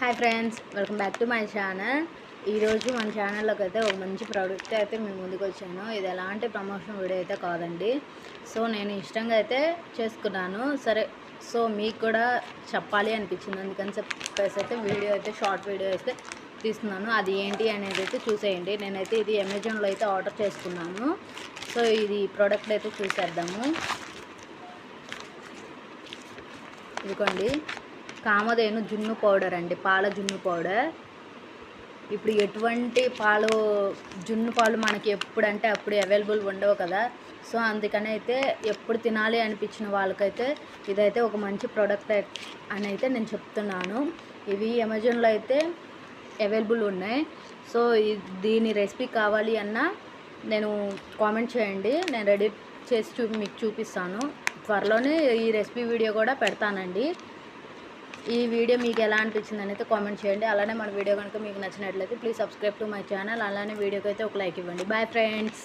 Hi friends, welcome back to my channel. ఈరోజు మన ఛానల్లోకి అయితే ఒక మంచి ప్రోడక్ట్ అయితే మేము ముందుకు వచ్చాను. ఇది ఎలాంటి ప్రమోషన్ వీడియో అయితే కాదండి. సో నేను ఇష్టంగా అయితే చేసుకున్నాను. సరే, సో మీకు కూడా చెప్పాలి అనిపించింది, అందుకని చెప్పేసి అయితే వీడియో అయితే షార్ట్ వీడియో అయితే తీస్తున్నాను. అది ఏంటి అనేది అయితే చూసేయండి. నేనైతే ఇది అమెజాన్లో అయితే ఆర్డర్ చేసుకున్నాను. సో ఇది ప్రోడక్ట్ అయితే చూసేద్దాము. ఇదిగోండి, కామధేను జున్ను పౌడర్ అండి, పాల జున్ను పౌడర్. ఇప్పుడు ఎటువంటి జున్ను పాలు మనకి ఎప్పుడంటే అప్పుడు అవైలబుల్ ఉండవు కదా. సో అందుకని అయితే ఎప్పుడు తినాలి అనిపించిన వాళ్ళకైతే ఇదైతే ఒక మంచి ప్రోడక్ట్ అని అయితే నేను చెప్తున్నాను. ఇవి అమెజాన్లో అయితే అవైలబుల్ ఉన్నాయి. సో దీని రెసిపీ కావాలి అన్నా నేను కామెంట్ చేయండి, నేను రెడీ చేసి మీకు చూపిస్తాను. త్వరలోనే ఈ రెసిపీ వీడియో కూడా పెడతానండి. ఈ వీడియో మీకు ఎలా అనిపించింది అనేది కామెంట్ చేయండి. అలానే మన వీడియో కనుక మీకు నచ్చినట్లయితే please subscribe to my channel. అలానే వీడియోకి అయితే ఒక లైక్ ఇవ్వండి. Bye friends.